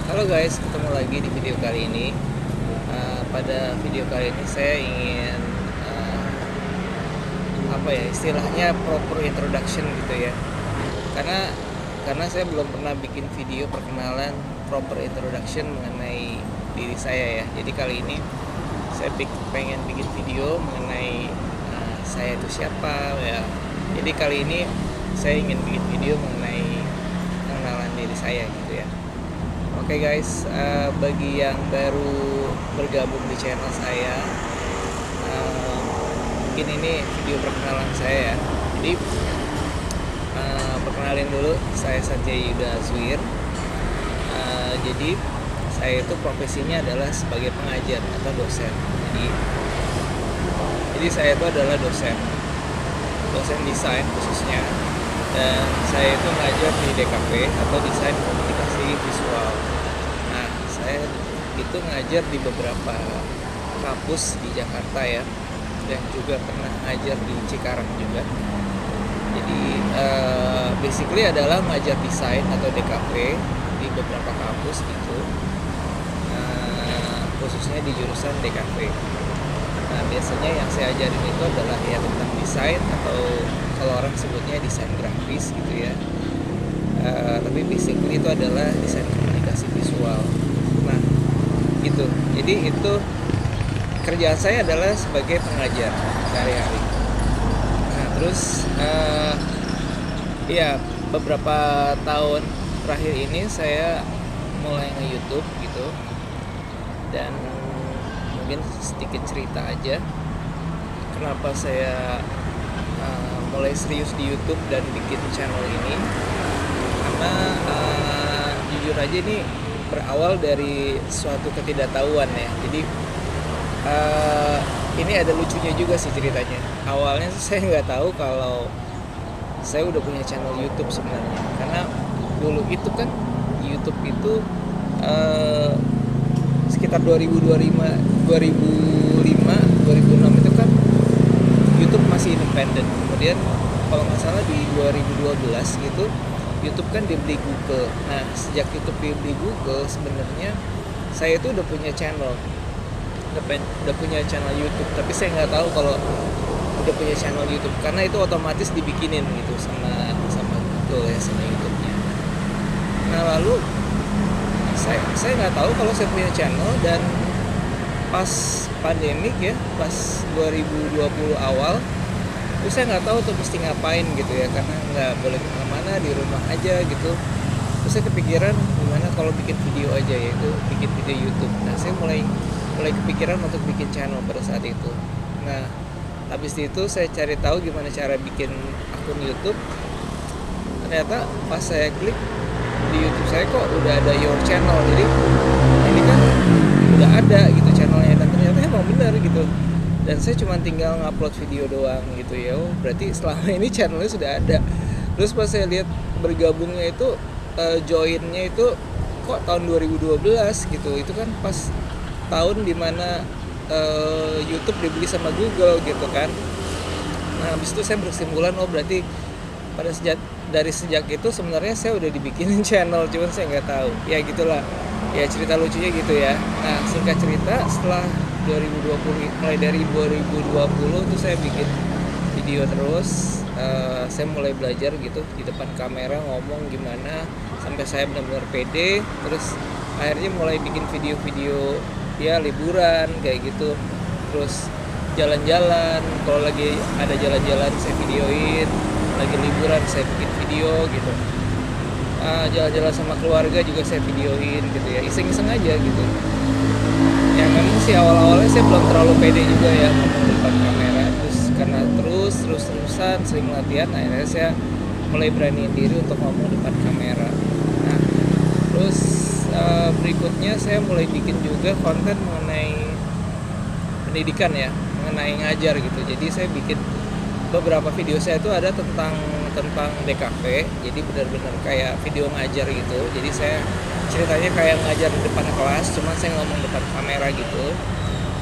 Halo guys, ketemu lagi di video kali ini. Pada video kali ini saya ingin istilahnya proper introduction gitu ya. Karena saya belum pernah bikin video perkenalan proper introduction mengenai diri saya ya. Jadi kali ini saya pengen bikin video mengenai saya itu siapa ya. Jadi kali ini saya ingin bikin video mengenai pengenalan diri saya gitu ya. Oke guys, bagi yang baru bergabung di channel saya, mungkin ini video perkenalan saya ya. Jadi perkenalin dulu, saya Sanjay Yuda Azwir. Jadi saya itu profesinya adalah sebagai pengajar atau dosen. Jadi saya itu adalah dosen desain khususnya, dan saya itu ngajar di DKV atau desain komunikasi visual. Nah, saya itu ngajar di beberapa kampus di Jakarta ya, dan juga pernah ngajar di Cikarang juga. Jadi basically adalah ngajar desain atau DKV di beberapa kampus gitu, khususnya di jurusan DKV. Nah, biasanya yang saya ajarin itu adalah ya tentang desain, atau kalau orang sebutnya desain grafis gitu ya. Tapi basically itu adalah desain komunikasi visual. Nah, gitu. Jadi itu kerjaan saya adalah sebagai pengajar sehari-hari. Nah, terus ya beberapa tahun terakhir ini saya mulai nge-YouTube gitu, dan mungkin sedikit cerita aja kenapa saya mulai serius di YouTube dan bikin channel ini. Karena jujur aja ini berawal dari suatu ketidaktahuan ya. Jadi ini ada lucunya juga sih ceritanya. Awalnya saya nggak tahu kalau saya udah punya channel YouTube sebenarnya, karena dulu itu kan YouTube itu sekitar 2005, 2006 itu kan YouTube masih independen. Kemudian kalau nggak salah di 2012 gitu YouTube kan dibeli Google. Nah, sejak YouTube dibeli Google sebenarnya saya itu udah punya channel, udah punya channel YouTube, tapi saya nggak tahu kalau udah punya channel YouTube, karena itu otomatis dibikinin gitu sama Google ya, sama YouTube-nya. Nah, lalu saya nggak tahu kalau saya punya channel, dan pas pandemik ya, pas 2020 awal itu saya nggak tahu tuh mesti ngapain gitu ya, karena nggak boleh kemana-mana, di rumah aja gitu. Terus saya kepikiran gimana kalau bikin video aja, yaitu bikin video YouTube. Nah, saya mulai kepikiran untuk bikin channel pada saat itu. Nah, habis itu saya cari tahu gimana cara bikin akun YouTube. Ternyata pas saya klik di YouTube saya, kok udah ada your channel. Jadi ini kan udah ada gitu channelnya, dan ternyata emang benar gitu. Dan saya cuma tinggal ngupload video doang gitu ya. Oh, berarti selama ini channelnya sudah ada. Terus pas saya lihat bergabungnya itu, joinnya itu kok tahun 2012 gitu. Itu kan pas tahun dimana YouTube dibeli sama Google gitu kan. Nah, habis itu saya berkesimpulan, oh berarti dari sejak itu sebenarnya saya udah dibikinin channel, cuman saya nggak tahu. Ya gitulah, ya cerita lucunya gitu ya. Nah, singkat cerita, setelah 2020, mulai dari 2020 itu saya bikin video terus. Saya mulai belajar gitu di depan kamera ngomong gimana sampai saya benar-benar pede. Terus akhirnya mulai bikin video-video ya liburan kayak gitu. Terus jalan-jalan, kalau lagi ada jalan-jalan saya videoin, lagi liburan saya bikin video gitu. Jalan-jalan sama keluarga juga saya videoin gitu ya, iseng-iseng aja gitu. Yang memang sih awal-awalnya saya belum terlalu pede juga ya ngomong depan kamera. Terus karena terus-terusan sering latihan, akhirnya saya mulai beraniin diri untuk ngomong depan kamera. Nah, terus berikutnya saya mulai bikin juga konten mengenai pendidikan ya, mengenai ngajar gitu. Jadi saya bikin beberapa video saya itu ada tentang DKV, jadi benar-benar kayak video ngajar gitu. Jadi saya ceritanya kayak ngajar di depan kelas, cuma saya ngomong depan kamera gitu.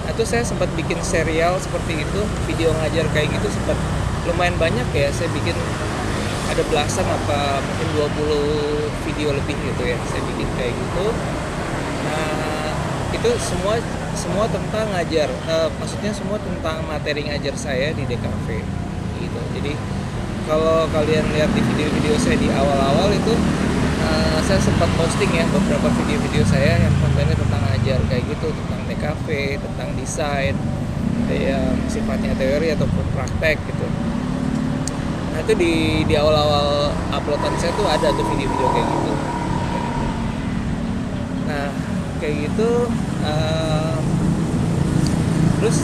Nah, itu saya sempat bikin serial seperti itu, video ngajar kayak gitu, sempat lumayan banyak ya. Saya bikin ada belasan apa mungkin 20 video lebih gitu ya, saya bikin kayak gitu. Nah, itu semua tentang ngajar. Maksudnya semua tentang materi ngajar saya di DKV gitu. Jadi kalau kalian lihat di video-video saya di awal-awal itu, saya sempat posting ya beberapa video-video saya yang kontennya tentang ngajar kayak gitu, tentang DKV, tentang desain yang sifatnya teori ataupun praktek gitu. Nah itu di awal-awal uploadan saya tuh ada tuh video-video kayak gitu. Nah kayak gitu, terus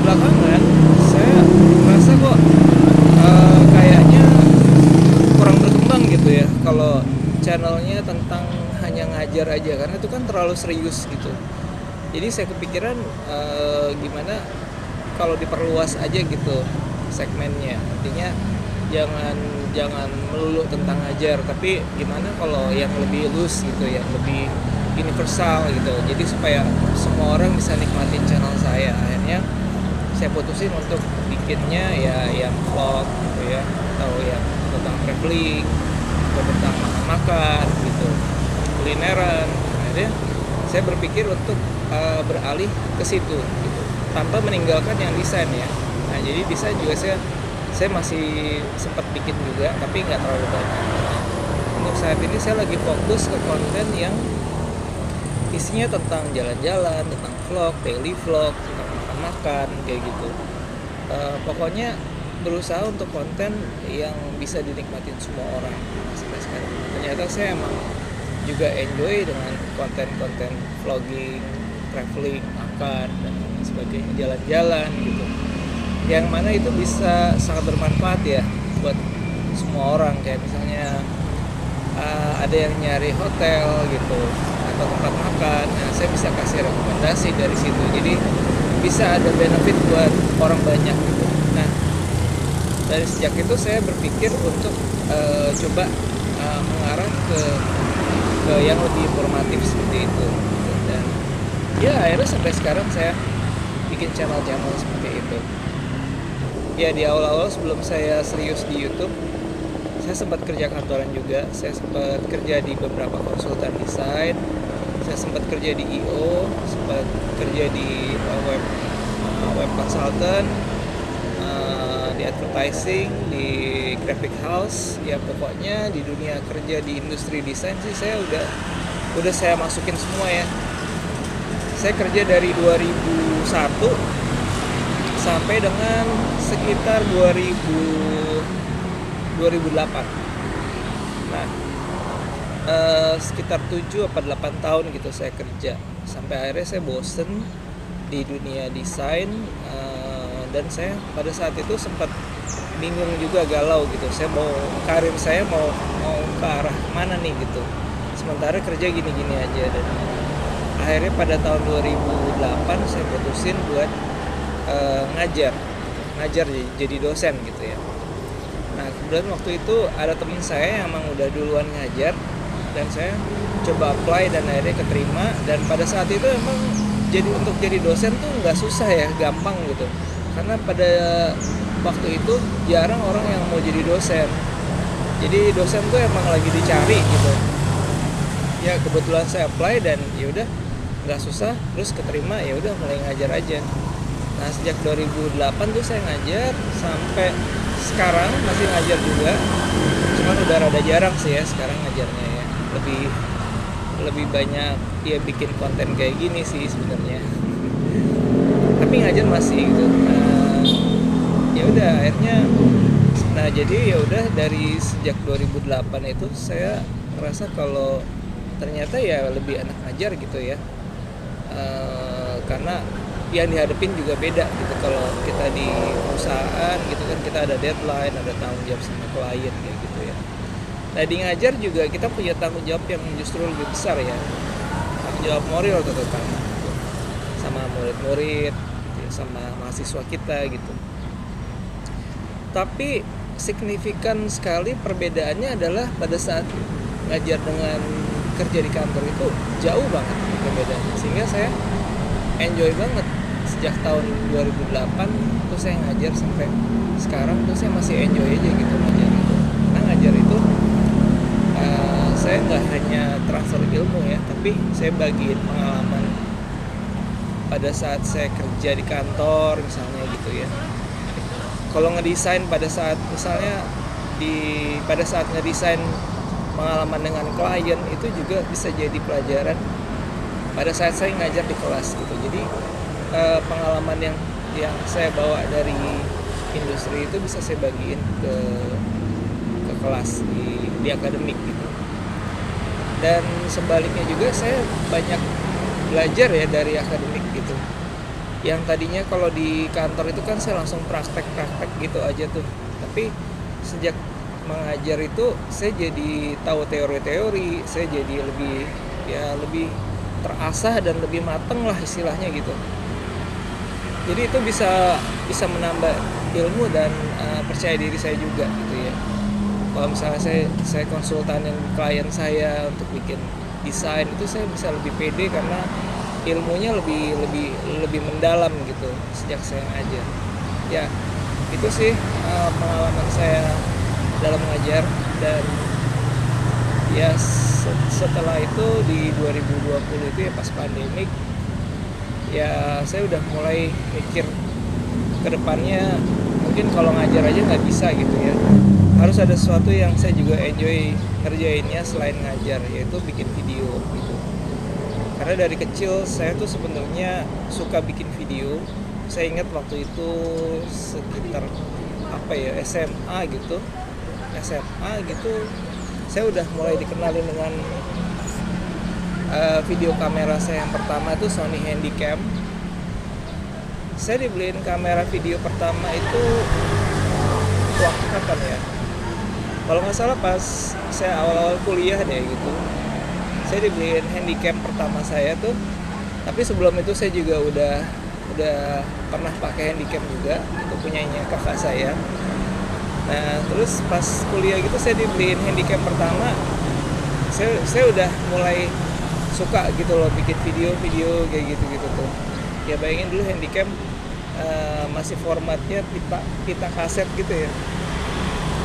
belakangan saya merasa kok kayaknya kurang berkembang gitu ya kalau channelnya tentang hanya ngajar aja, karena itu kan terlalu serius gitu. Jadi saya kepikiran gimana kalau diperluas aja gitu segmennya, artinya jangan melulu tentang ngajar, tapi gimana kalau yang lebih luas gitu, yang lebih universal gitu, jadi supaya semua orang bisa nikmatin channel saya. Akhirnya saya putusin untuk bikinnya ya yang vlog gitu ya, atau yang tentang traveling atau tentang makan gitu, kulineran. Akhirnya saya berpikir untuk beralih ke situ gitu, tanpa meninggalkan yang desain ya. Nah jadi desain juga saya masih sempat bikin juga, tapi nggak terlalu banyak. Untuk saat ini saya lagi fokus ke konten yang isinya tentang jalan-jalan, tentang vlog, daily vlog, tentang makan-makan kayak gitu. Pokoknya berusaha untuk konten yang bisa dinikmatin semua orang sampai sekarang. Ternyata saya emang juga enjoy dengan konten-konten vlogging, traveling, makan dan sebagainya, jalan-jalan gitu. Yang mana itu bisa sangat bermanfaat ya buat semua orang, kayak misalnya ada yang nyari hotel gitu atau tempat makan, nah saya bisa kasih rekomendasi dari situ, jadi bisa ada benefit buat orang banyak gitu. Nah dari sejak itu saya berpikir untuk coba mengarah ke yang lebih informatif seperti itu, dan ya akhirnya sampai sekarang saya bikin channel-channel seperti itu. Ya di awal-awal sebelum saya serius di YouTube, saya sempat kerja kantoran juga. Saya sempat kerja di beberapa konsultan desain, saya sempat kerja di IO, sempat kerja di web consultant, di advertising, di graphic house. Ya pokoknya di dunia kerja di industri desain sih saya udah saya masukin semua ya. Saya kerja dari 2001 sampai dengan sekitar 2008. Nah sekitar 7 atau 8 tahun gitu saya kerja, sampai akhirnya saya bosen di dunia desain, dan saya pada saat itu sempat bingung juga, galau gitu. Saya karir saya mau ke arah mana nih gitu, sementara kerja gini-gini aja. Dan akhirnya pada tahun 2008 saya putusin buat ngajar jadi dosen gitu ya. Nah kemudian waktu itu ada teman saya yang emang udah duluan ngajar, dan saya coba apply dan akhirnya keterima. Dan pada saat itu emang untuk jadi dosen tuh nggak susah ya, gampang gitu, karena pada waktu itu jarang orang yang mau jadi dosen. Jadi dosen tuh emang lagi dicari gitu. Ya kebetulan saya apply dan ya udah nggak susah, terus keterima, ya udah mulai ngajar aja. Nah sejak 2008 tuh saya ngajar sampai sekarang masih ngajar juga, cuman udah rada jarang sih ya sekarang ngajarnya ya, lebih banyak ya bikin konten kayak gini sih sebenarnya. Tapi ngajar masih gitu. Ya udah akhirnya, nah jadi ya udah dari sejak 2008 itu saya merasa kalau ternyata ya lebih enak ngajar gitu ya, karena yang dihadapin juga beda gitu. Kalau kita di perusahaan gitu kan, kita ada deadline, ada tanggung jawab sama klien kayak gitu ya. Nah di ngajar juga kita punya tanggung jawab yang justru lebih besar ya, tanggung jawab moral terutama gitu, sama murid-murid, sama mahasiswa kita gitu. Tapi signifikan sekali perbedaannya adalah pada saat ngajar dengan kerja di kantor itu jauh banget perbedaannya, sehingga saya enjoy banget. Sejak tahun 2008 tuh saya ngajar sampai sekarang tuh saya masih enjoy aja gitu ngajar itu. Karena ngajar itu saya nggak hanya transfer ilmu ya, tapi saya bagiin pengalaman pada saat saya kerja di kantor misalnya gitu ya. Kalau ngedesain pada saat misalnya pada saat ngedesain pengalaman dengan klien itu juga bisa jadi pelajaran pada saat saya ngajar di kelas gitu. Jadi pengalaman yang saya bawa dari industri itu bisa saya bagiin ke kelas di akademik gitu. Dan sebaliknya juga saya banyak belajar ya dari akademik gitu. Yang tadinya kalau di kantor itu kan saya langsung praktek gitu aja tuh. Tapi sejak mengajar itu saya jadi tahu teori-teori, saya jadi lebih terasah dan lebih mateng lah istilahnya gitu. Jadi itu bisa menambah ilmu dan percaya diri saya juga gitu ya. Kalau misalnya saya konsultanin klien saya untuk bikin desain itu saya bisa lebih pede karena ilmunya lebih mendalam gitu sejak saya ngajar. Ya, itu sih pengalaman saya dalam mengajar. Dan ya setelah itu di 2020 itu ya pas pandemik, ya saya udah mulai mikir ke depannya mungkin kalau ngajar aja nggak bisa gitu ya, harus ada sesuatu yang saya juga enjoy ngerjainnya selain ngajar, yaitu bikin video gitu. Karena dari kecil saya tuh sebenarnya suka bikin video. Saya ingat waktu itu sekitar SMA gitu, saya udah mulai dikenalin dengan video kamera saya yang pertama itu Sony Handycam. Saya dibeliin kamera video pertama itu waktu kapan ya? Kalau nggak salah pas saya awal-awal kuliah deh gitu. Saya dibeliin handycam pertama saya tuh. Tapi sebelum itu saya juga udah pernah pakai handycam juga. Itu punyanya kakak saya. Nah terus pas kuliah gitu saya dibeliin handycam pertama. Saya udah mulai suka gitu loh bikin video kayak gitu tuh. Ya bayangin dulu handycam masih formatnya pita kaset gitu ya.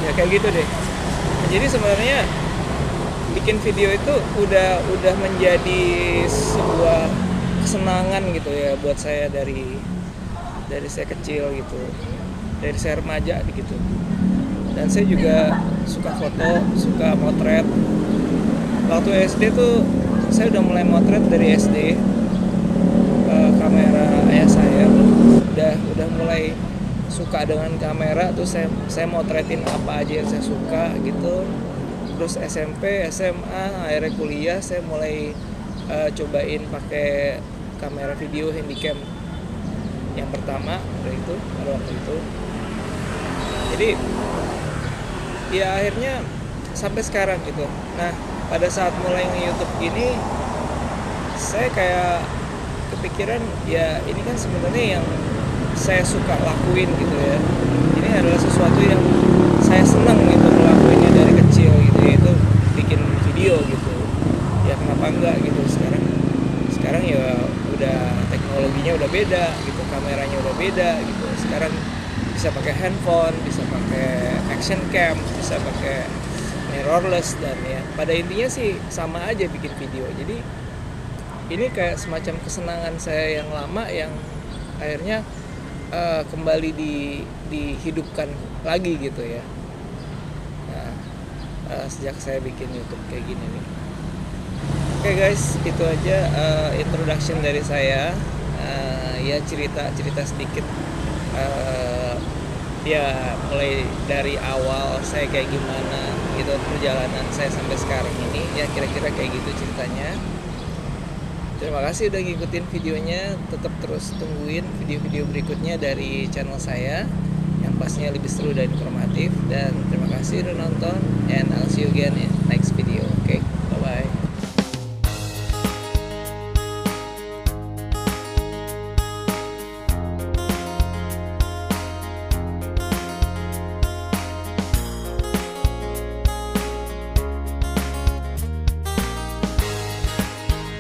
Ya kayak gitu deh. Jadi sebenarnya bikin video itu udah menjadi sebuah kesenangan gitu ya buat saya dari saya kecil gitu, dari saya remaja gitu. Dan saya juga suka foto, suka motret. Waktu SD tuh saya udah mulai motret dari SD. Kamera ayah saya udah mulai suka dengan kamera tuh, saya motretin apa aja yang saya suka gitu. Terus SMP, SMA, akhirnya kuliah saya mulai cobain pakai kamera video handycam yang pertama pada waktu itu. Jadi ya akhirnya sampai sekarang gitu. Nah pada saat mulai nge-YouTube gini, saya kayak kepikiran ya ini kan sebenarnya yang saya suka lakuin gitu ya. Ini adalah sesuatu yang saya senang gitu ngelakuinnya dari kecil gitu, yaitu bikin video gitu. Ya kenapa enggak gitu. Sekarang ya udah teknologinya udah beda gitu, kameranya udah beda gitu. Sekarang bisa pakai handphone, bisa pakai action cam, bisa pakai mirrorless, dan ya pada intinya sih sama aja bikin video. Jadi ini kayak semacam kesenangan saya yang lama yang akhirnya kembali dihidupkan lagi gitu ya. Nah, sejak saya bikin YouTube kayak gini nih. Oke guys, itu aja introduction dari saya. Ya cerita sedikit. Ya mulai dari awal saya kayak gimana gitu perjalanan saya sampai sekarang ini. Ya kira-kira kayak gitu ceritanya. Terima kasih udah ngikutin videonya. Tetap terus tungguin video-video berikutnya dari channel saya yang pastinya lebih seru dan informatif. Dan terima kasih udah nonton, and I'll see you again.